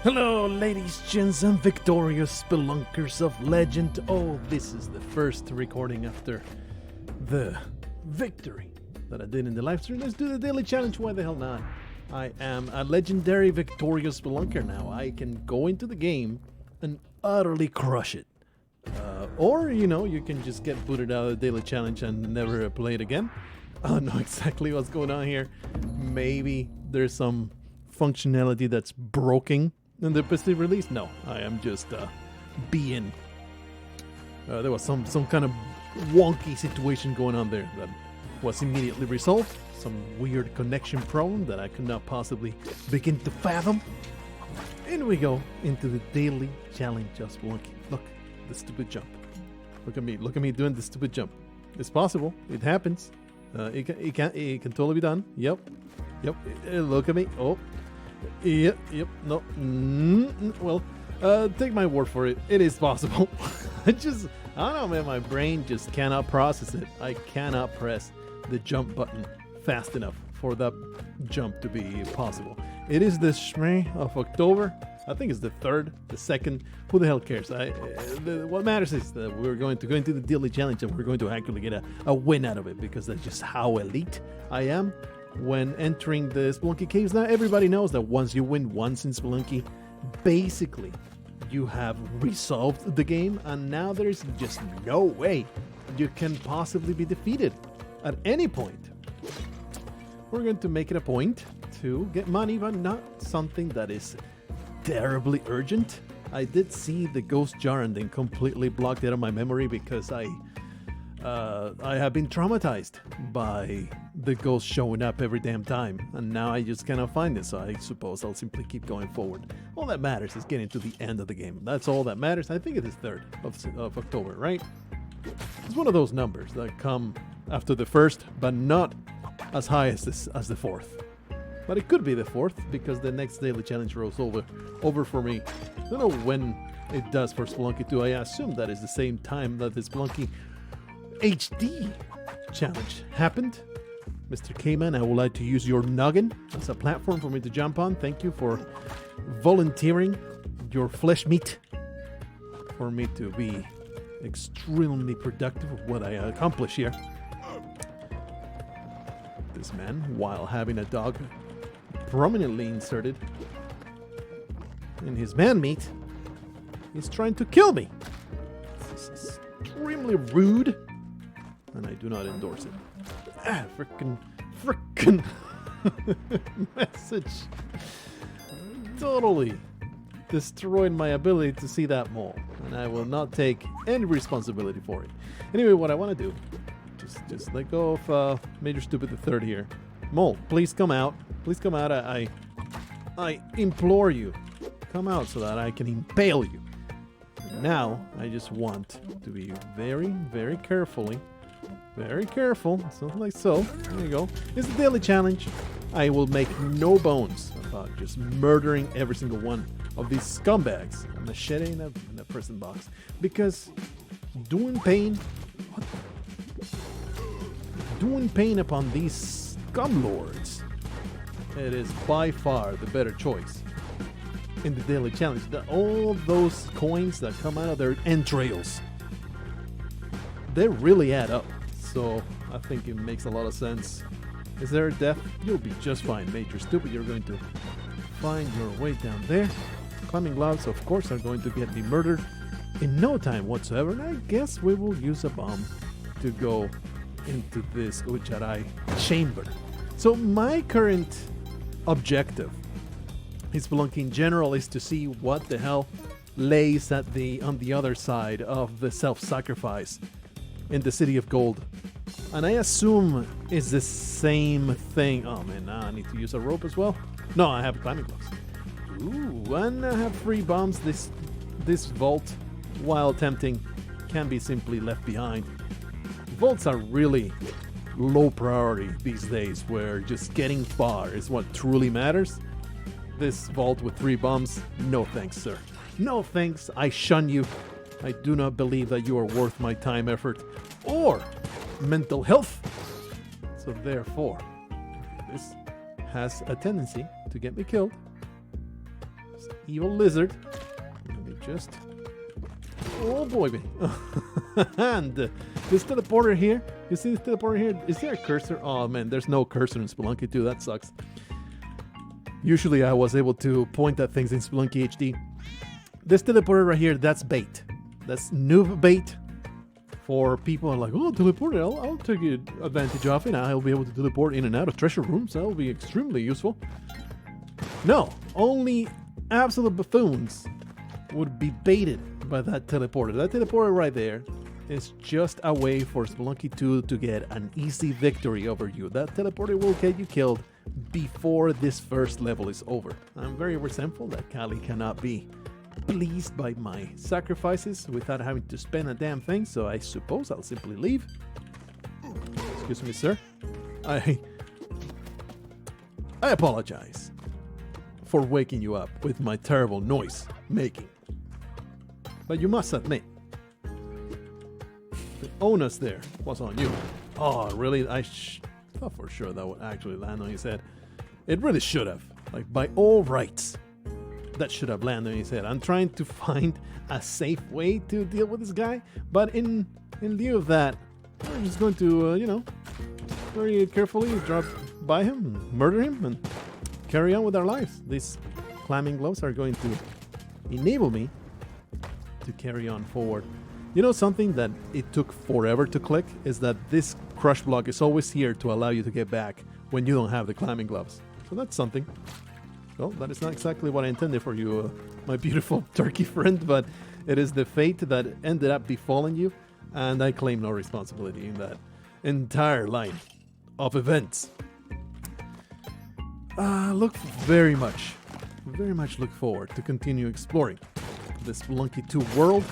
Hello, ladies, gents, and victorious spelunkers of legend. Oh, this is the first recording after the victory that I did in the live stream. Let's do the daily challenge. Why the hell not? I am a legendary victorious spelunker now. I can go into the game and utterly crush it. Or, you can just get booted out of the daily challenge and never play it again. I don't know exactly what's going on here. Maybe there's some functionality that's broken in the specific release. No, I am just being. There was some kind of wonky situation going on there that was immediately resolved. Some weird connection problem that I could not possibly begin to fathom. And we go into the daily challenge of Spelunky. Look, the stupid jump. Look at me doing the stupid jump. It's possible. It happens. It can totally be done. Yep. Look at me. Oh. Yep. No. Well, take my word for it. It is possible. I don't know, man. My brain just cannot process it. I cannot press the jump button fast enough for that jump to be possible. It is the Shmeh of October. I think it's the 3rd, the 2nd. Who the hell cares? What matters is that we're going to go into the daily challenge and we're going to actually get a win out of it, because that's just how elite I am when entering the Spelunky caves. Now everybody knows that once you win once in Spelunky, basically you have resolved the game, and now there's just no way you can possibly be defeated at any point. We're going to make it a point to get money, but not something that is terribly urgent. I did see the ghost jar and then completely blocked it out of my memory because I have been traumatized by the ghost showing up every damn time, and now I just cannot find it, so I suppose I'll simply keep going forward. All that matters is getting to the end of the game. That's all that matters. I think it is 3rd of October, right? It's one of those numbers that come after the 1st, but not as high as the 4th. But it could be the 4th, because the next daily challenge rolls over for me. I don't know when it does for Spelunky 2. I assume that is the same time that the Spelunky HD challenge happened. Mr. K-Man, I would like to use your noggin as a platform for me to jump on. Thank you for volunteering your flesh meat for me to be extremely productive of what I accomplish here. This man, while having a dog prominently inserted in his man meat, is trying to kill me. This is extremely rude, and I do not endorse it. Frickin' message totally destroyed my ability to see that mole, and I will not take any responsibility for it. Anyway, what I want to do, just let go of Major Stupid the Third here. Mole, please come out. Please come out. I implore you, come out so that I can impale you. Now, I just want to be very, very careful, something like so. There you go. It's a daily challenge. I will make no bones about just murdering every single one of these scumbags. A machete in a prison box. Because doing pain upon these scumlords, it is by far the better choice in the daily challenge. All those coins that come out of their entrails, they really add up. So I think it makes a lot of sense. Is there a death? You'll be just fine, Major Stupid. You're going to find your way down there. Climbing gloves, of course, are going to get me murdered in no time whatsoever. And I guess we will use a bomb to go into this Ujjarai chamber. So my current objective in Spelunky in general is to see what the hell lays on the other side of the self-sacrifice in the City of Gold. And I assume it's the same thing. Oh man, now I need to use a rope as well. No, I have climbing gloves. Ooh, and I have 3 bombs. This vault, while tempting, can be simply left behind. Vaults are really low priority these days, where just getting far is what truly matters. This vault with 3 bombs, no thanks, sir. No thanks, I shun you. I do not believe that you are worth my time, effort, or mental health. So therefore, this has a tendency to get me killed. evil lizard. Let me just... Oh boy. And this teleporter here. You see this teleporter here? Is there a cursor? Oh man, there's no cursor in Spelunky 2. That sucks. Usually I was able to point at things in Spelunky HD. This teleporter right here, that's bait. That's noob bait for people who are like, oh, teleporter, I'll take advantage of it. I'll be able to teleport in and out of treasure rooms. That'll be extremely useful. No, only absolute buffoons would be baited by that teleporter. That teleporter right there is just a way for Spelunky 2 to get an easy victory over you. That teleporter will get you killed before this first level is over. I'm very resentful that Kali cannot be pleased by my sacrifices without having to spend a damn thing, so I suppose I'll simply leave. Excuse me, sir. I apologize for waking you up with my terrible noise making. But you must admit, the onus there was on you. Oh, really? I thought for sure that would actually land on his head. It really should have. Like, by all rights, that should have landed on his head. I'm trying to find a safe way to deal with this guy, but in lieu of that, we're just going to, very carefully drop by him, and murder him, and carry on with our lives. These climbing gloves are going to enable me to carry on forward. You know, something that it took forever to click is that this crush block is always here to allow you to get back when you don't have the climbing gloves. So that's something. Well, that is not exactly what I intended for you, my beautiful turkey friend, but it is the fate that ended up befalling you, and I claim no responsibility in that entire line of events. Very much look forward to continue exploring the Spelunky 2 world.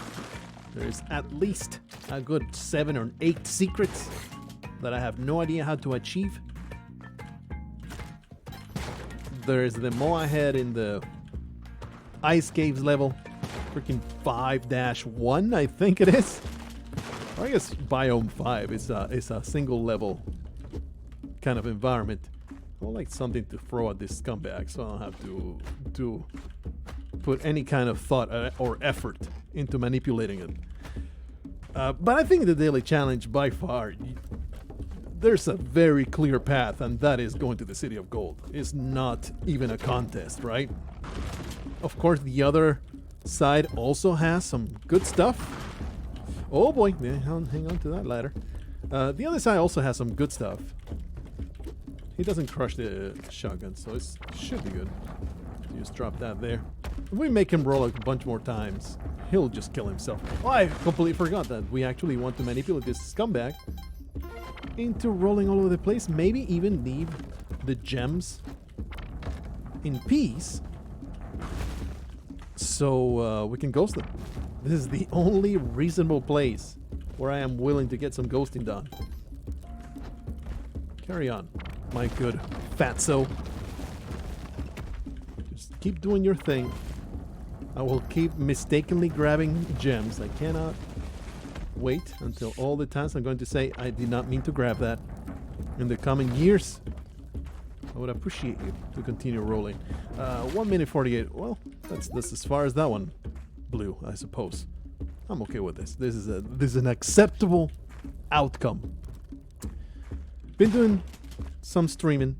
There's at least a good 7 or 8 secrets that I have no idea how to achieve. There's the Moa head in the Ice Caves level. Freaking 5-1, I think it is. I guess Biome 5 is a single level kind of environment. I would like something to throw at this scumbag so I don't have to put any kind of thought or effort into manipulating it. But I think the daily challenge by far, there's a very clear path, and that is going to the City of Gold. It's not even a contest, right? Of course, the other side also has some good stuff. Oh boy, yeah, hang on to that ladder. The other side also has some good stuff. He doesn't crush the shotgun, so it should be good. Just drop that there. If we make him roll a bunch more times, he'll just kill himself. Oh, I completely forgot that we actually want to manipulate this scumbag into rolling all over the place. Maybe even leave the gems in peace so we can ghost them. This is the only reasonable place where I am willing to get some ghosting done. Carry on, my good fatso. Just keep doing your thing. I will keep mistakenly grabbing gems. I cannot wait until all the times I'm going to say I did not mean to grab that. In the coming years, I would appreciate you to continue rolling. 1 minute 48. Well, that's as far as that one blew, I suppose. I'm okay with this. This is an acceptable outcome. Been doing some streaming.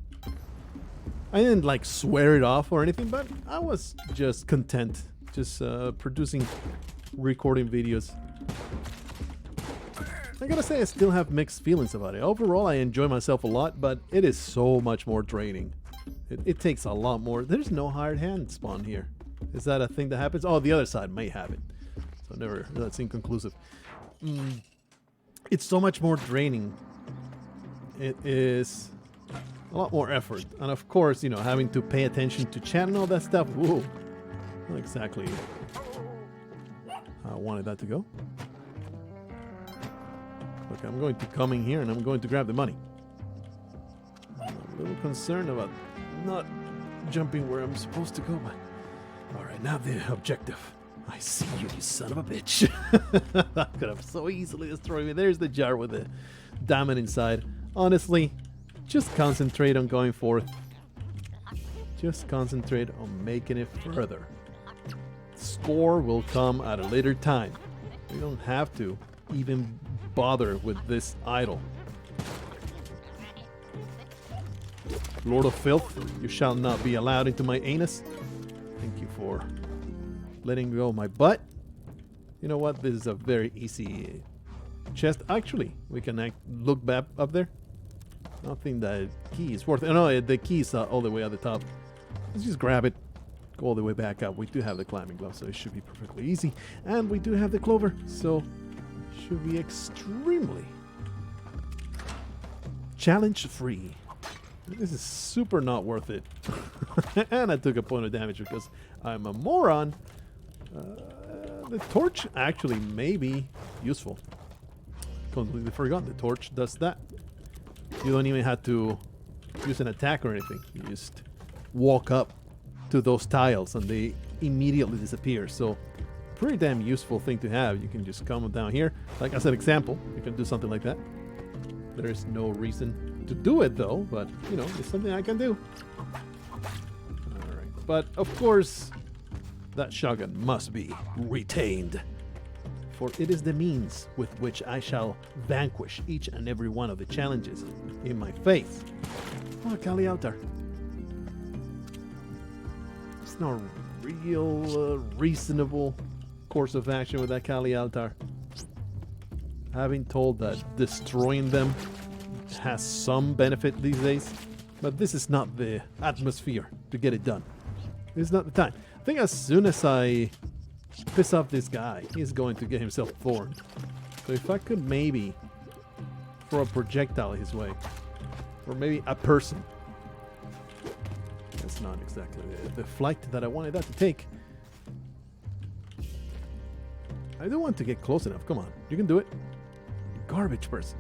I didn't like swear it off or anything, but I was just content, just producing, recording videos. I gotta say, I still have mixed feelings about it. Overall, I enjoy myself a lot, but it is so much more draining. It takes a lot more. There's no hired hand spawn here. Is that a thing that happens? Oh, the other side may have it. So never, that's inconclusive. It's so much more draining. It is a lot more effort. And of course, you know, having to pay attention to chat and all that stuff. Whoa. Not exactly how I wanted that to go. Okay, I'm going to come in here and I'm going to grab the money. I'm a little concerned about not jumping where I'm supposed to go, but alright, now the objective. I see you, you son of a bitch. That could have so easily destroyed me. There's the jar with the diamond inside. Honestly, just concentrate on going forth. Just concentrate on making it further. score will come at a later time. We don't have to even bother with this idol. Lord of Filth, you shall not be allowed into my anus. Thank you for letting go of my butt. You know what? This is a very easy chest. Actually, we can look back up there. I don't think that key is worth it. No, the key is all the way at the top. Let's just grab it. Go all the way back up. We do have the climbing glove, so it should be perfectly easy. And we do have the clover, so it should be extremely challenge free. This is super not worth it. And I took a point of damage because I'm a moron. The torch actually may be useful. Completely forgot the torch does that. You don't even have to use an attack or anything. You just walk up to those tiles and they immediately disappear. So pretty damn useful thing to have. You can just come down here. Like as an example, you can do something like that. There is no reason to do it though, but you know, it's something I can do. Alright, but of course that shotgun must be retained, for it is the means with which I shall vanquish each and every one of the challenges in my face. Oh, Kali Altar. It's no real reasonable course of action with that Kali Altar. I've been told that destroying them has some benefit these days, but this is not the atmosphere to get it done. This is not the time. I think as soon as I piss off this guy, he's going to get himself thorned. So if I could maybe throw a projectile his way, or maybe a person. That's not exactly the flight that I wanted that to take. I don't want to get close enough. Come on, you can do it. Garbage person.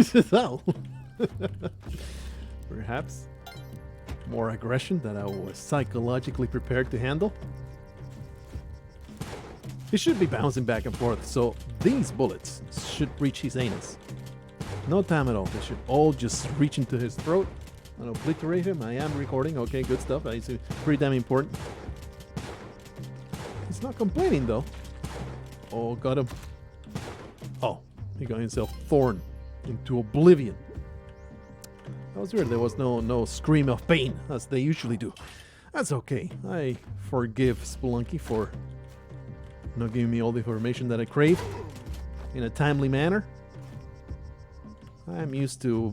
So, perhaps more aggression than I was psychologically prepared to handle. He should be bouncing back and forth, so these bullets should reach his anus. No time at all. They should all just reach into his throat and obliterate him. I am recording. Okay, good stuff. It's pretty damn important. He's not complaining though. Oh, got him. Oh, he got himself thorned into oblivion. That was weird. There was no scream of pain as they usually do. That's okay. I forgive Spelunky for not giving me all the information that I crave in a timely manner. I'm used to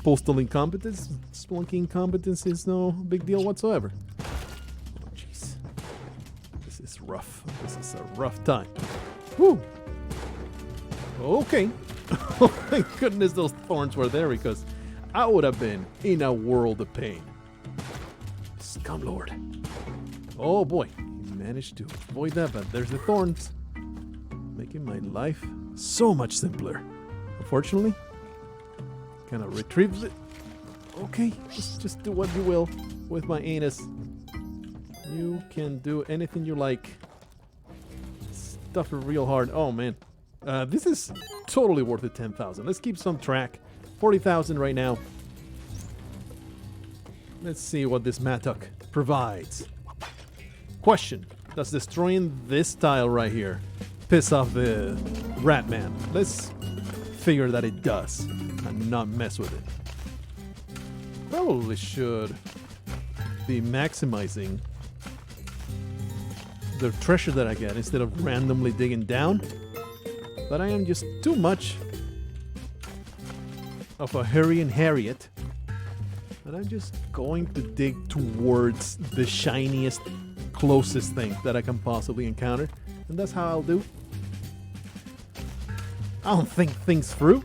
postal incompetence. Spelunky incompetence is no big deal whatsoever. Oh, jeez. This is rough. This is a rough time. Woo! Okay. Oh, thank goodness those thorns were there, because I would have been in a world of pain. Scumlord. Oh boy. He managed to avoid that, but there's the thorns. Making my life so much simpler. Unfortunately, kind of retrieves it. Okay, just do what you will with my anus. You can do anything you like. Stuff it real hard. Oh man. This is totally worth it. 10,000. Let's keep some track. 40,000 right now. Let's see what this mattock provides. Question. Does destroying this tile right here piss off the rat man? Let's figure that it does and not mess with it. Probably should be maximizing the treasure that I get instead of randomly digging down. But I am just too much of a Harry and Harriet, and I'm just going to dig towards the shiniest, closest thing that I can possibly encounter, and that's how I'll do. I don't think things through.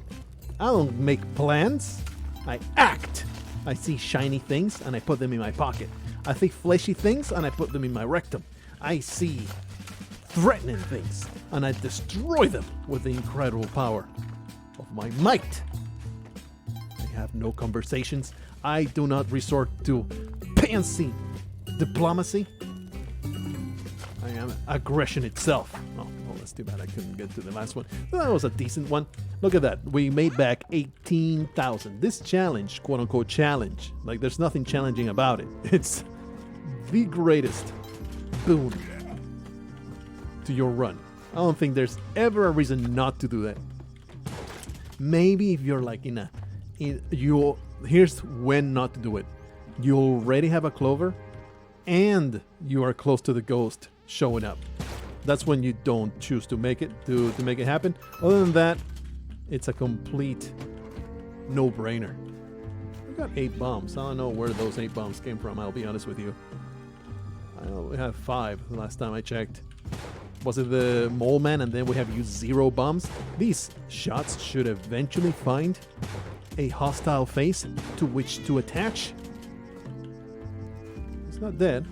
I don't make plans. I act. I see shiny things and I put them in my pocket. I see fleshy things and I put them in my rectum. I see threatening things and I destroy them with the incredible power of my might. I have no conversations. I do not resort to fancy diplomacy. I am aggression itself. Oh, that's too bad I couldn't get to the last one. That was a decent one. Look at that. We made back 18,000. This challenge, quote unquote challenge, like there's nothing challenging about it. It's the greatest boon to your run. I don't think there's ever a reason not to do that. Maybe if you're like here's when not to do it. You already have a clover and you are close to the ghost showing up. That's when you don't choose to make it to make it happen. Other than that, it's a complete no-brainer. We got 8 bombs. I don't know where those 8 bombs came from, I'll be honest with you. I know we have 5 the last time I checked. Was it the mole man and then we have used 0 bombs? These shots should eventually find a hostile face to which to attach. It's not dead.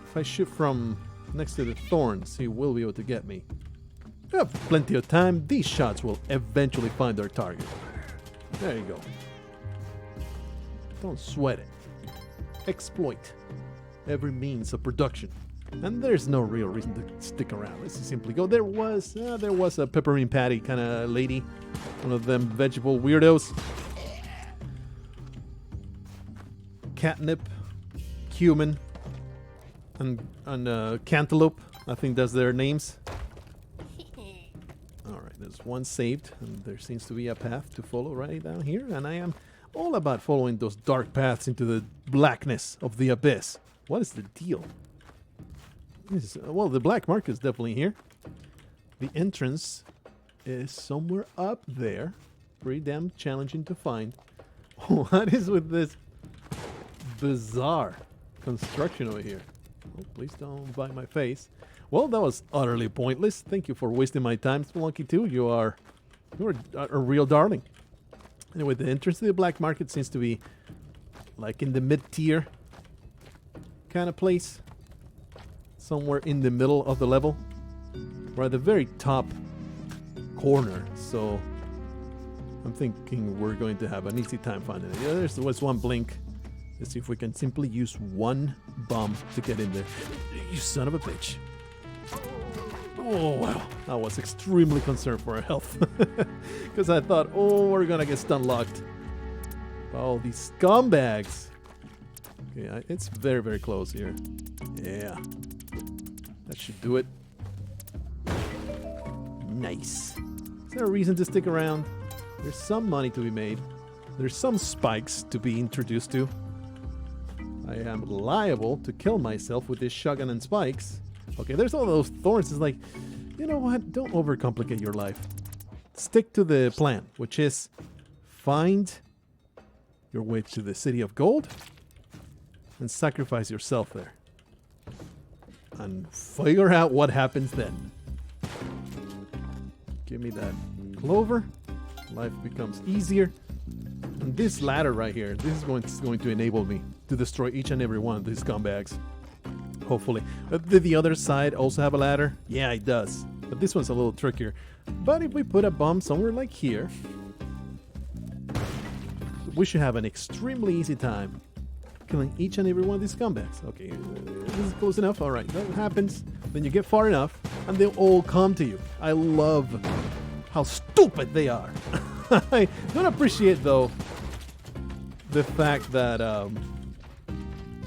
If I shoot from next to the thorns, he will be able to get me. We have plenty of time. These shots will eventually find their target. There you go. Don't sweat it. Exploit every means of production. And there's no real reason to stick around. Let's simply go. There was a pepperoni patty kind of lady. One of them vegetable weirdos. Catnip, cumin, and cantaloupe. I think that's their names. Alright, there's one saved. And there seems to be a path to follow right down here. And I am all about following those dark paths into the blackness of the abyss. What is the deal? Well, the black market is definitely here. The entrance is somewhere up there. Pretty damn challenging to find. What is with this bizarre construction over here? Oh, please don't bite my face. Well, that was utterly pointless. Thank you for wasting my time, Spelunky 2. You're a real darling. Anyway, the entrance to the black market seems to be like in the mid-tier kind of place. Somewhere in the middle of the level. We're at the very top corner, so I'm thinking we're going to have an easy time finding it. Yeah, there was one blink. Let's see if we can simply use one bomb to get in there. You son of a bitch. Oh, wow. I was extremely concerned for our health. Because I thought, oh, we're going to get stun locked. Oh, these scumbags. Okay, it's very, very close here. Yeah. That should do it. Nice. Is there a reason to stick around? There's some money to be made. There's some spikes to be introduced to. I am liable to kill myself with this shotgun and spikes. Okay, there's all those thorns. It's like, you know what? Don't overcomplicate your life. Stick to the plan, which is find your way to the city of gold and sacrifice yourself there. And figure out what happens then. Give me that clover. Life becomes easier. And this ladder right here, this is going to enable me to destroy each and every one of these scumbags. Hopefully. Did the other side also have a ladder? Yeah, it does. But this one's a little trickier. But if we put a bomb somewhere like here, we should have an extremely easy time killing each and every one of these scumbags. Okay, this is close enough. Alright, that happens. Then you get far enough, and they'll all come to you. I love how stupid they are. I don't appreciate, though, the fact that...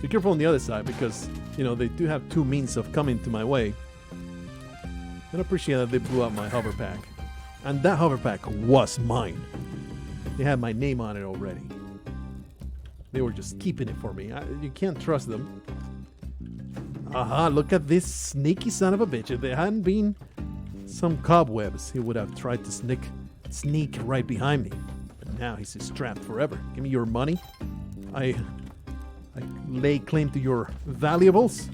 be careful on the other side, because, you know, they do have 2 means of coming to my way. I don't appreciate that they blew up my hover pack. And that hover pack was mine. They had my name on it already. They were just keeping it for me. You can't trust them. Aha, look at this sneaky son of a bitch. If there hadn't been some cobwebs, he would have tried to sneak right behind me. But now he's just trapped forever. Give me your money. I lay claim to your valuables.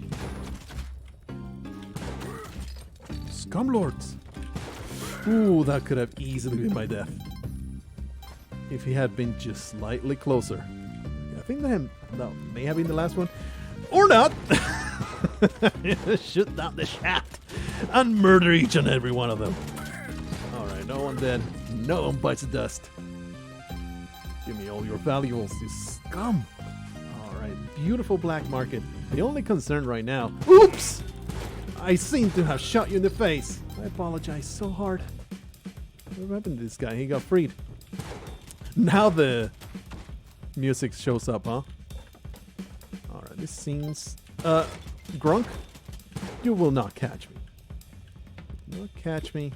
Scumlords. Ooh, that could have easily been my death. If he had been just slightly closer. I think that may have been the last one. Or not! Shoot down the shaft and murder each and every one of them. Alright, no one dead. No one bites the dust. Give me all your valuables, you scum. Alright, beautiful black market. The only concern right now... Oops! I seem to have shot you in the face. I apologize so hard. What happened to this guy? He got freed. Now the music shows up, huh? Alright, this seems Grunk, you will not catch me. Not catch me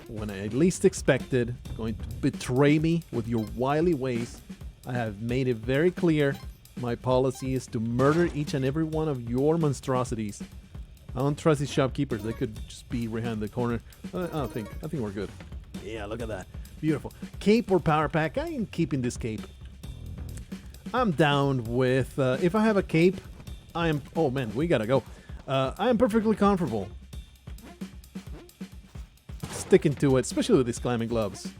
when I least expected. Going to betray me with your wily ways. I have made it very clear. My policy is to murder each and every one of your monstrosities. I don't trust these shopkeepers. They could just be right behind the corner. I think we're good. Yeah, look at that. Beautiful. Cape or power pack? I am keeping this cape. I'm down with... if I have a cape, I am... Oh, man, we gotta go. I am perfectly comfortable sticking to it, especially with these climbing gloves.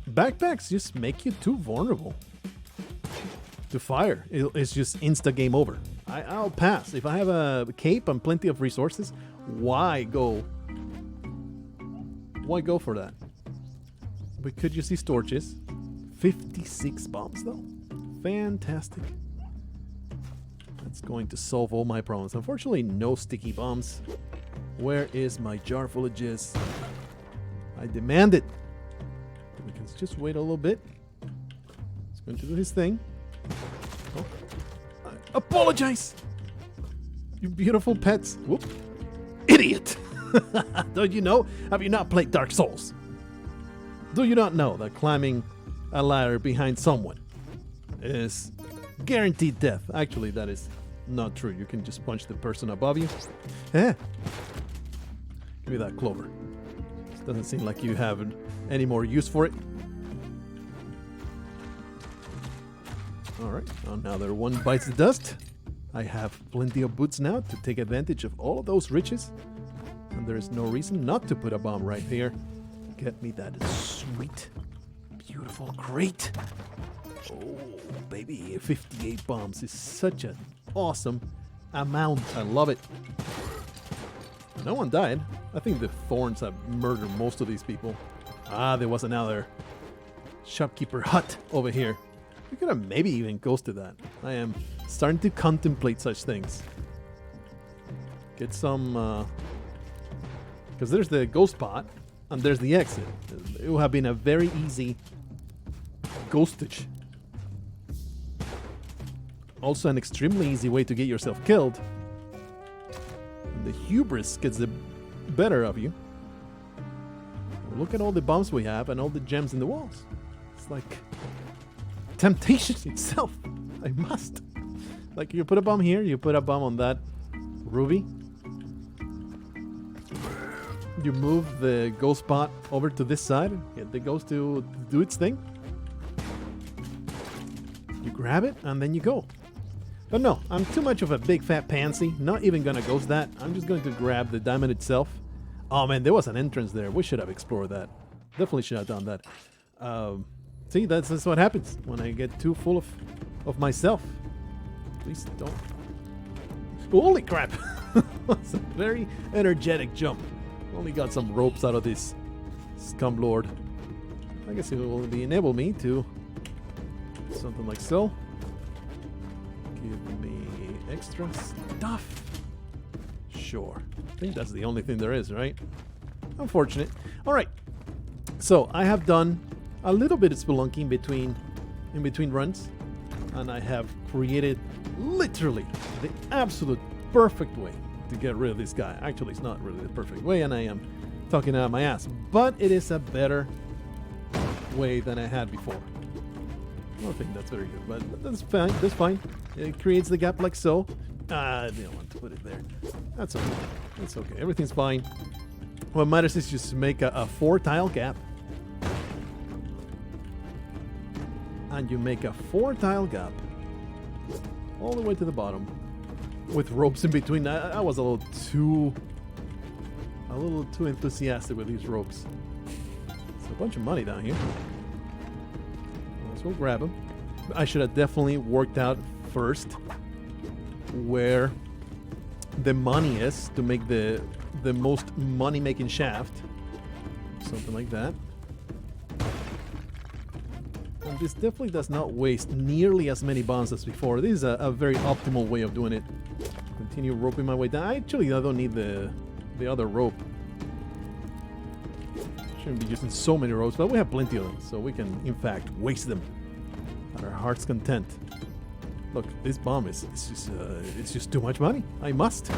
Backpacks just make you too vulnerable to fire. It's just insta game over. I'll pass. If I have a cape and plenty of resources, why go? Why go for that? We could use these torches. 56 bombs though. Fantastic. That's going to solve all my problems. Unfortunately, no sticky bombs. Where is my jar full of jizz? I demand it. We can just wait a little bit. He's going to do his thing. Oh. I apologize! You beautiful pets. Whoop. Idiot! Don't you know? Have you not played Dark Souls? Do you not know that climbing a ladder behind someone is guaranteed death? Actually, that is not true. You can just punch the person above you. Eh. Give me that clover. It doesn't seem like you have any more use for it. Alright, now that one bites the dust, I have plenty of boots now to take advantage of all of those riches. And there is no reason not to put a bomb right here. Get me that sweet, beautiful crate. Oh, baby, 58 bombs is such an awesome amount. I love it. No one died. I think the thorns have murdered most of these people. Ah, there was another shopkeeper hut over here. We could have maybe even ghosted that. I am starting to contemplate such things. Get some... because there's the ghost pot, and there's the exit. It would have been a very easy ghostage. Also an extremely easy way to get yourself killed. And the hubris gets the better of you. Look at all the bombs we have and all the gems in the walls. It's like... temptation itself. I must. Like, you put a bomb here, you put a bomb on that ruby. You move the ghost pot over to this side. Get the ghost to do its thing. You grab it, and then you go. But no, I'm too much of a big fat pansy. Not even gonna ghost that. I'm just going to grab the diamond itself. Oh man, there was an entrance there. We should have explored that. Definitely should have done that. See, that's what happens when I get too full of myself. Please don't. Holy crap! That's a very energetic jump. Only got some ropes out of this scumlord. I guess it will enable me to something like so. Give me extra stuff. Sure. I think that's the only thing there is, right? Unfortunate. Alright. So I have done a little bit of spelunking in between runs, and I have created literally the absolute perfect way to get rid of this guy. Actually, it's not really the perfect way, and I am talking out of my ass, but it is a better way than I had before. I don't think that's very good, but that's fine. That's fine. It creates the gap like so. I didn't want to put it there. That's okay. That's okay. Everything's fine. What matters is just make a 4-tile gap. And you make a 4-tile gap all the way to the bottom with ropes in between. I was a little too enthusiastic with these ropes. It's a bunch of money down here. Let's go grab them. I should have definitely worked out first where the money is to make the most money-making shaft. Something like that. And this definitely does not waste nearly as many bombs as before. This is a very optimal way of doing it. Continue roping my way down. Actually, I don't need the other rope. Shouldn't be using so many ropes, but we have plenty of them, so we can, in fact, waste them at our heart's content. Look, this bomb is it's just too much money. I must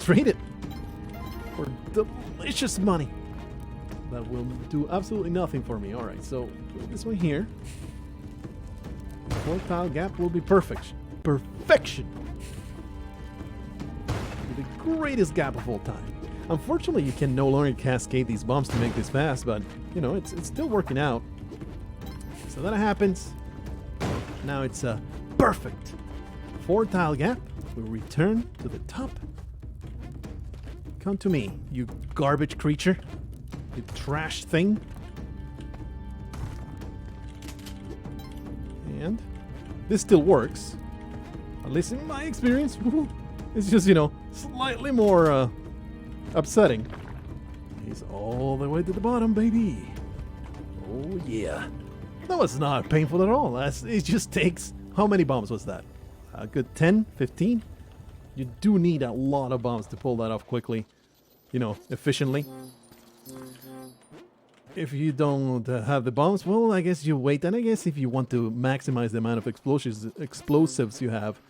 trade it for delicious money. That will do absolutely nothing for me. All right, so put this one here. 4-tile gap will be perfect. Perfection. The greatest gap of all time. Unfortunately, you can no longer cascade these bombs to make this fast, but you know it's still working out. So that happens. Now it's a perfect 4-tile gap. We return to the top. Come to me, you garbage creature. You trash thing. And this still works. At least in my experience. It's just, you know, slightly more upsetting. He's all the way to the bottom, baby. Oh, yeah. That was not painful at all. It just takes... How many bombs was that? A good 10, 15? You do need a lot of bombs to pull that off quickly. You know, efficiently. If you don't have the bombs, well, I guess you wait. And I guess if you want to maximize the amount of explosives you have,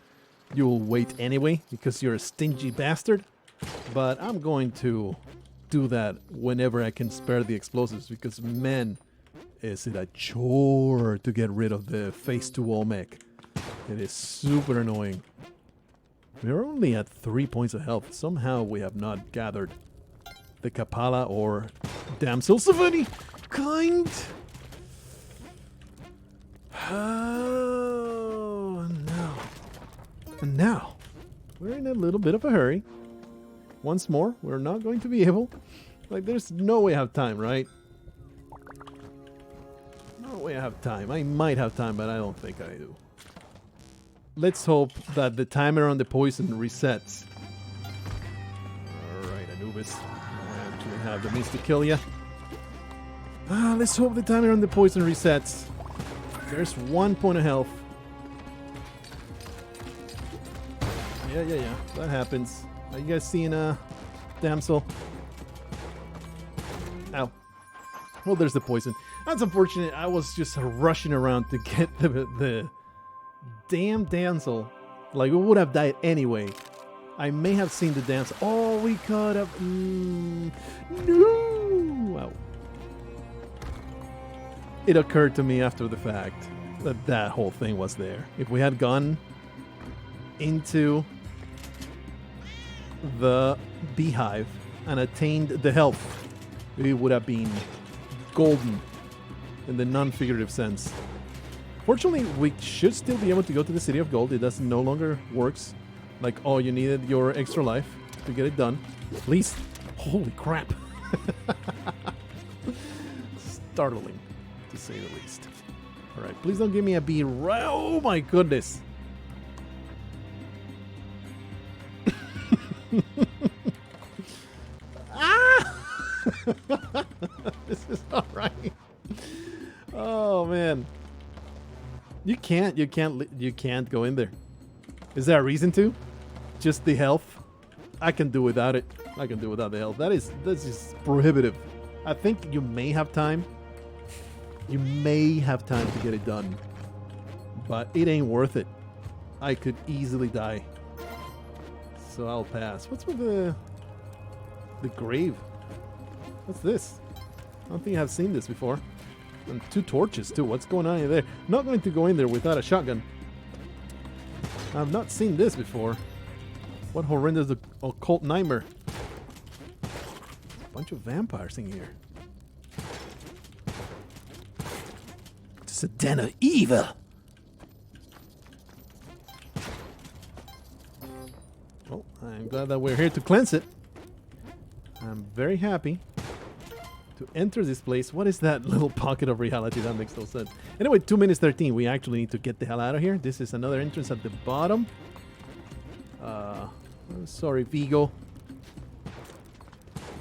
you'll wait anyway, because you're a stingy bastard. But I'm going to do that whenever I can spare the explosives, because man, is it a chore to get rid of the face-to-wall mech. It is super annoying. We're only at 3 points of health. Somehow we have not gathered the Kapala or Damsels of any kind. Oh, no. And now, we're in a little bit of a hurry. Once more, we're not going to be able... Like, there's no way I have time, right? No way I have time. I might have time, but I don't think I do. Let's hope that the timer on the poison resets. Alright, Anubis. I actually have the means to kill you. Let's hope the timer on the poison resets. There's 1 point of health. Yeah. That happens. Are you guys seeing a damsel? Ow. Well, there's the poison. That's unfortunate. I was just rushing around to get the damn damsel. Like, we would have died anyway. I may have seen the damsel. Oh, we could have. No! Wow. It occurred to me after the fact that that whole thing was there. If we had gone into the beehive and attained the health, we would have been golden in the non-figurative sense. Fortunately, we should still be able to go to the City of Gold. It doesn't no longer works. Like, oh, you needed your extra life to get it done. Please. Holy crap. Startling, to say the least. Alright, please don't give me a bee. Oh my goodness. This is alright. Oh man. You can't go in there. Is there a reason to? Just the health? I can do without it. I can do without the health. That's just prohibitive. I think you may have time. You may have time to get it done. But it ain't worth it. I could easily die. So I'll pass. What's with the grave? What's this? I don't think I've seen this before. And 2 torches too. What's going on in there? Not going to go in there without a shotgun. I've not seen this before. What horrendous occult nightmare. A bunch of vampires in here. It's a den of evil. Well, I'm glad that we're here to cleanse it. I'm very happy to enter this place. What is that little pocket of reality? That makes no sense. Anyway, 2 minutes 13. We actually need to get the hell out of here. This is another entrance at the bottom. Sorry, Vigo.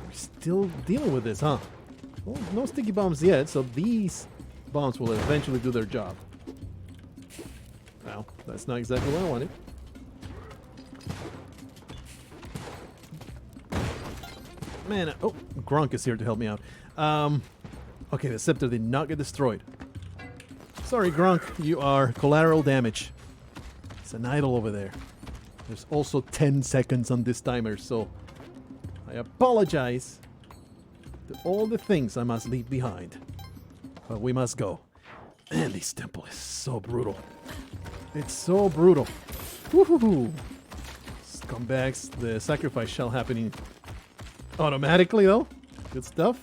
We're still dealing with this, huh? Well, no sticky bombs yet, so these bombs will eventually do their job. Well, that's not exactly what I wanted. Man, oh, Gronk is here to help me out. Okay, the scepter did not get destroyed. Sorry, Gronk, you are collateral damage. It's an idol over there. There's also 10 seconds on this timer, so I apologize to all the things I must leave behind. But we must go. Man, this temple is so brutal. It's so brutal. Woohoo! Scumbags, the sacrifice shall happen automatically though. Good stuff.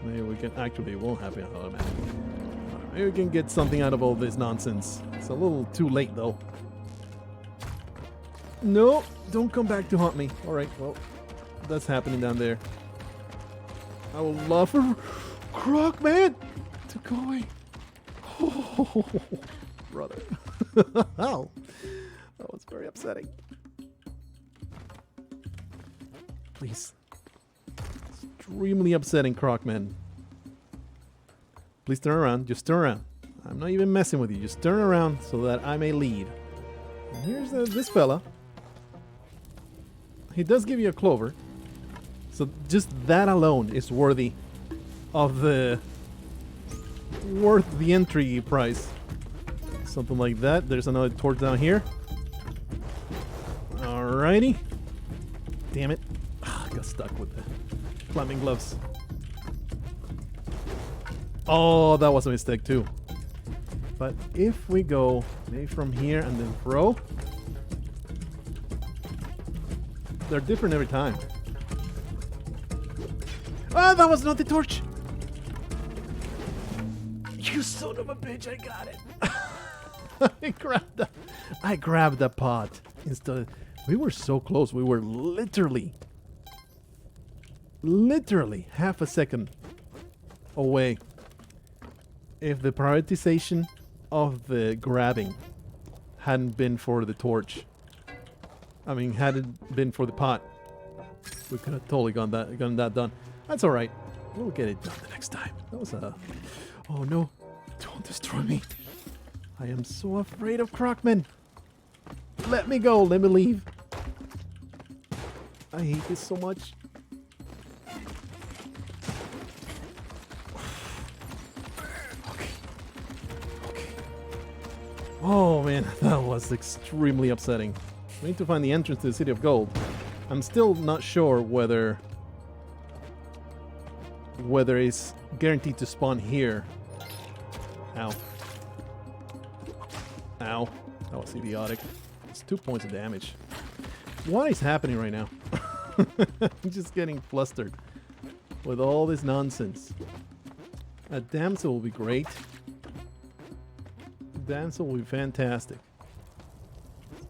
Maybe we can actually, it won't happen automatically. Maybe we can get something out of all this nonsense. It's a little too late though. No, don't come back to haunt me. Alright, well, that's happening down there. I would love for Croc Man to go away. Oh, brother. Ow. That was very upsetting. Please. Extremely upsetting, Crocman. Please turn around. Just turn around. I'm not even messing with you. Just turn around so that I may leave. And here's this fella. He does give you a clover. So just that alone is worthy of the entry price. Something like that. There's another torch down here. Alrighty. Damn it. I got stuck with the climbing gloves. Oh, that was a mistake too. But if we go maybe from here and then throw, they're different every time. Oh, that was not the torch. You son of a bitch, I got it. I grabbed the pot instead. We were so close. We were literally half a second away. If the prioritization of the grabbing hadn't been for the torch, I mean, hadn't been for the pot, we could have totally gotten that done. That's all right. We'll get it done the next time. That was a... Oh no! Don't destroy me. I am so afraid of Crocman. Let me go. Let me leave. I hate this so much. Okay. Oh man, that was extremely upsetting. We need to find the entrance to the City of Gold. I'm still not sure whether it's guaranteed to spawn here. Ow. Ow. That was idiotic. It's 2 points of damage. What is happening right now? I'm just getting flustered with all this nonsense. A damsel will be great. Damsel will be fantastic.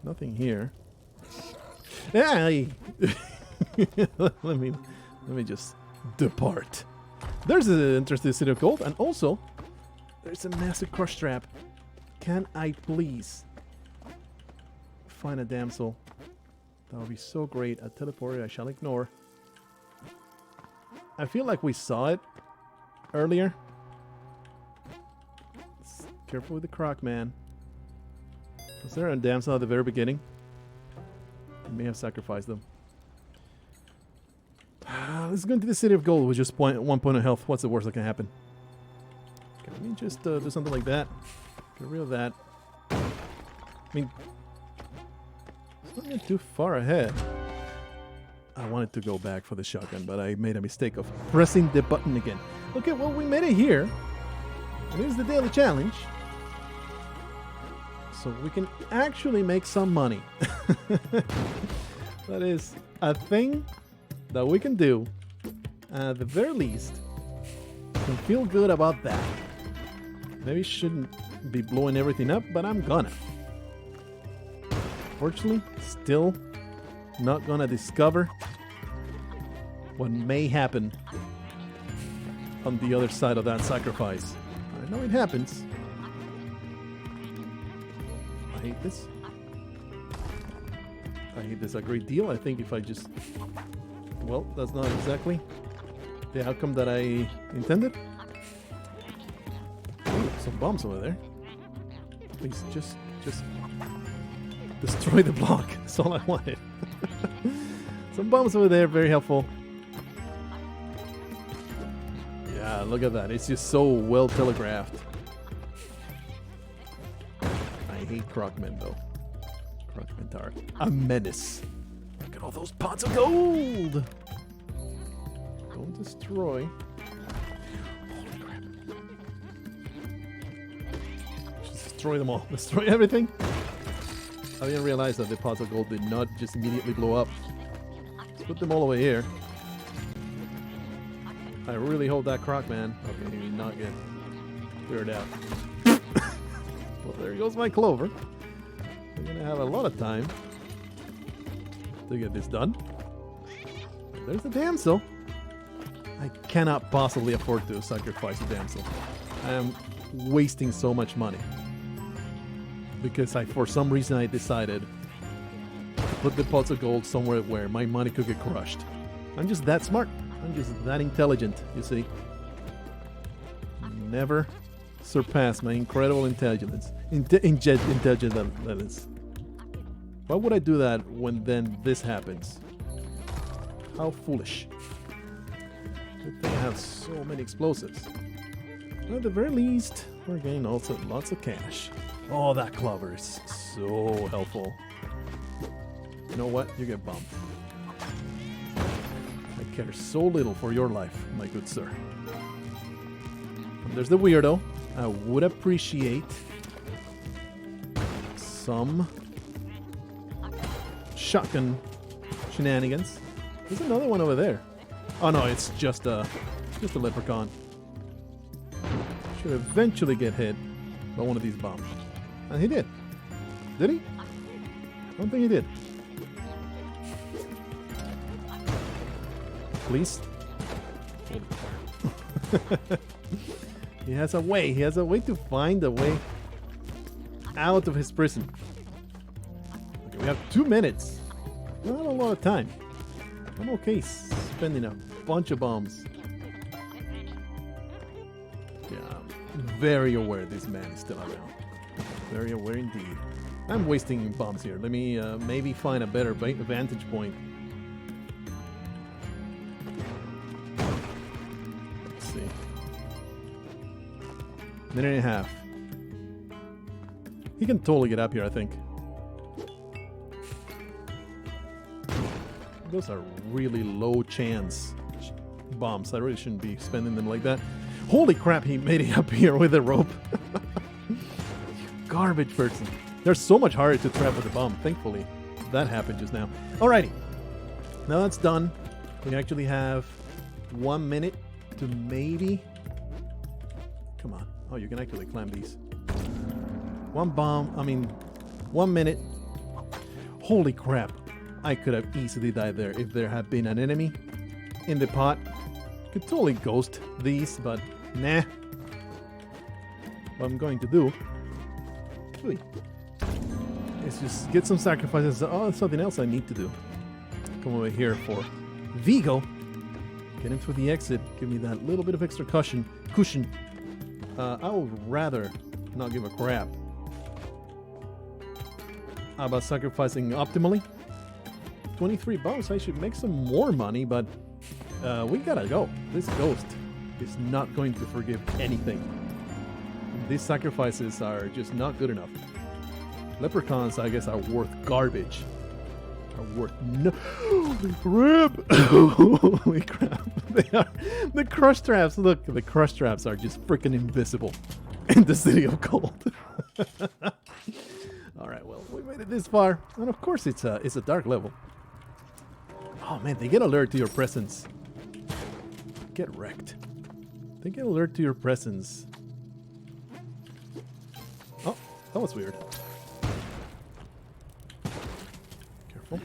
Nothing here. Hey! let me just depart. There's an interesting City of Gold, and also there's a massive crush trap. Can I please find a damsel? That would be so great. A teleporter I shall ignore. I feel like we saw it earlier. Careful with the Croc Man. Was there a damsel at the very beginning? I may have sacrificed them. Let's go into the City of Gold with just 1 point of health. What's the worst that can happen? Can we just do something like that? Get rid of that. I mean, it's not getting too far ahead. I wanted to go back for the shotgun, but I made a mistake of pressing the button again. Okay, well, we made it here. And here's the daily challenge. So we can actually make some money. That is a thing that we can do. At the very least, can feel good about that. Maybe shouldn't be blowing everything up, but I'm gonna. Fortunately, still not gonna discover what may happen on the other side of that sacrifice. I know it happens. I hate this. I hate this a great deal. I think if I just... Well, that's not exactly the outcome that I intended. Ooh, some bombs over there. Please, just destroy the block. That's all I wanted. Some bombs over there, very helpful. Yeah, look at that. It's just so well telegraphed. I hate Crocmen though. Crocmen are a menace. Look at all those pots of gold! Don't destroy. Holy crap. Just destroy them all. Destroy everything. I didn't realize that the pots of gold did not just immediately blow up. Let's put them all over here. I really hope that Crocman. Okay, he did not get cleared out. Well, there goes my clover. We're gonna have a lot of time to get this done. There's the damsel. I cannot possibly afford to sacrifice the damsel. I am wasting so much money. Because for some reason I decided to put the pots of gold somewhere where my money could get crushed. I'm just that smart. I'm just that intelligent, you see. Never surpass my incredible intelligence. Intelligence. Why would I do that when then this happens? How foolish. Good thing I have so many explosives. At the very least, we're getting also lots of cash. Oh, that clover is so helpful. You know what? You get bumped. I care so little for your life, my good sir. And there's the weirdo. I would appreciate some shotgun shenanigans. There's another one over there. Oh no, it's just a leprechaun. Should eventually get hit by one of these bombs. And he did. Did he? I don't think he did. Please. He has a way. He has a way to find a way out of his prison. Okay, we have 2 minutes. Not a lot of time. I'm okay spending a bunch of bombs. Yeah, I'm very aware this man is still around. Very aware indeed. I'm wasting bombs here. Let me maybe find a better vantage point. Let's see. Minute and a half. He can totally get up here, I think. Those are really low chance bombs. I really shouldn't be spending them like that. Holy crap, he made it up here with a rope. Garbage person. They're so much harder to trap with a bomb. Thankfully, that happened just now. Alrighty. Now that's done. We actually have 1 minute to maybe... Come on. Oh, you can actually climb these. 1 minute. Holy crap. I could have easily died there if there had been an enemy in the pot. Could totally ghost these, but nah. What I'm going to do is just get some sacrifices. Oh, something else I need to do. Come over here for Vigo. Get him through the exit. Give me that little bit of extra cushion. I would rather not give a crap about sacrificing optimally. 23 bombs. I should make some more money, but we gotta go. This ghost is not going to forgive anything. These sacrifices are just not good enough. Leprechauns, I guess, are worth garbage. Are worth no. Holy crap! Holy crap! They are the crush traps. Look, the crush traps are just freaking invisible in the city of gold. All right, well, we made it this far, and of course, it's a dark level. Oh man, they get alert to your presence. Get wrecked. They get alert to your presence. Oh, that was weird. Careful.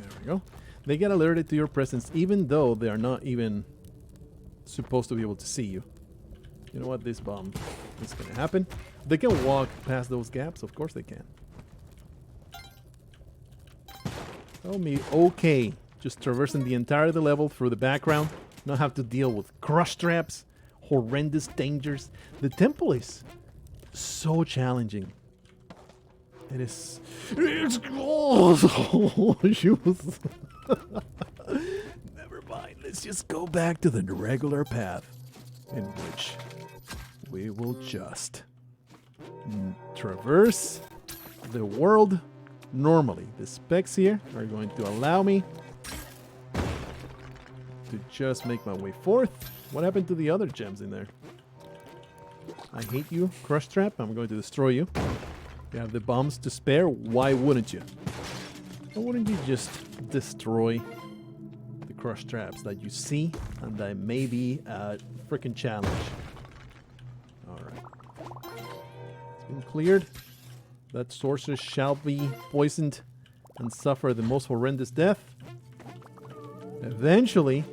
There we go. They get alerted to your presence even though they are not even supposed to be able to see you. You know what? This bomb is going to happen. They can walk past those gaps. Of course they can. Tell me, okay. Just traversing the entire level through the background. Not have to deal with crush traps. Horrendous dangers. The temple is so challenging. It is. It's oh, shoes. Never mind. Let's just go back to the regular path in which we will just traverse the world normally. The specs here are going to allow me to just make my way forth. What happened to the other gems in there? I hate you, Crush Trap. I'm going to destroy you. You have the bombs to spare. Why wouldn't you? Why wouldn't you just destroy the Crush Traps that you see and that may be a freaking challenge? Alright. It's been cleared. That sorceress shall be poisoned and suffer the most horrendous death. Eventually,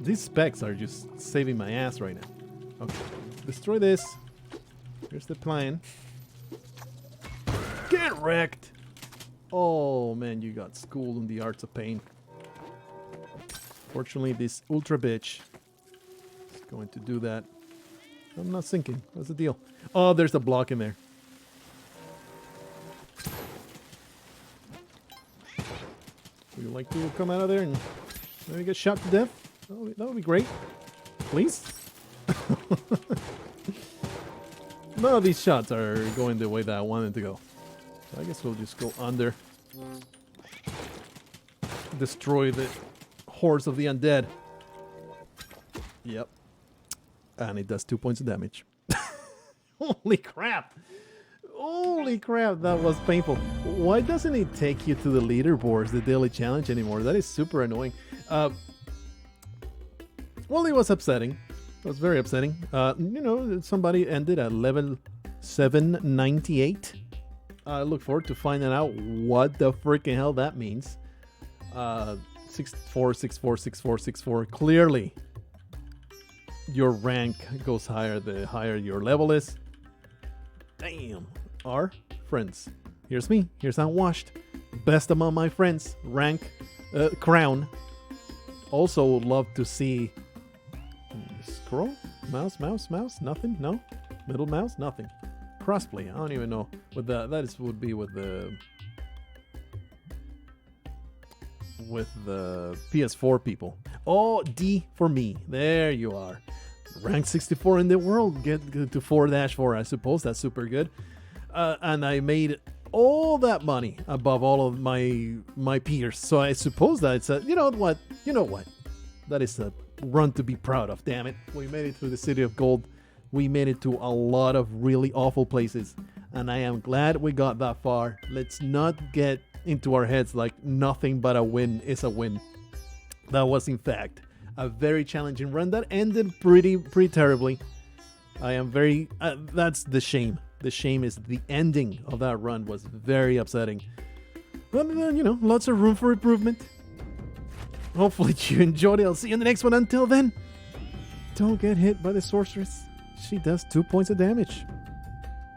these specs are just saving my ass right now. Okay, destroy this. Here's the plan. Get wrecked! Oh man, you got schooled in the arts of pain. Fortunately, this ultra bitch is going to do that. I'm not sinking. What's the deal? Oh, there's a block in there. Would you like to come out of there and maybe get shot to death? That would be great. Please? None of these shots are going the way that I wanted to go. So I guess we'll just go under. Destroy the hordes of the undead. Yep. And it does 2 points of damage. Holy crap! Holy crap, that was painful. Why doesn't it take you to the leaderboards, the daily challenge anymore? That is super annoying. Well, it was upsetting. It was very upsetting. You know, somebody ended at level 798. I look forward to finding out what the freaking hell that means. 64, 64, 64, 64. Clearly, your rank goes higher the higher your level is. Damn. Our friends. Here's me. Here's Unwashed. Best among my friends. Rank. Crown. Also would love to see... Scroll? Mouse? Nothing? No? Middle mouse? Nothing. Crossplay. I don't even know what that would be with the PS4 people. Oh, D for me. There you are. Rank 64 in the world. Get to 4-4. I suppose that's super good. And I made all that money above all of my peers. So I suppose that it's a, you know what? That is a run to be proud of, damn it. We made it through the City of Gold. We made it to a lot of really awful places. And I am glad we got that far. Let's not get into our heads like nothing but a win is a win. That was, in fact, a very challenging run that ended pretty terribly. I am very... that's the shame. The shame is the ending of that run was very upsetting. But, you know, lots of room for improvement. Hopefully you enjoyed it. I'll see you in the next one. Until then, don't get hit by the sorceress. She does 2 points of damage.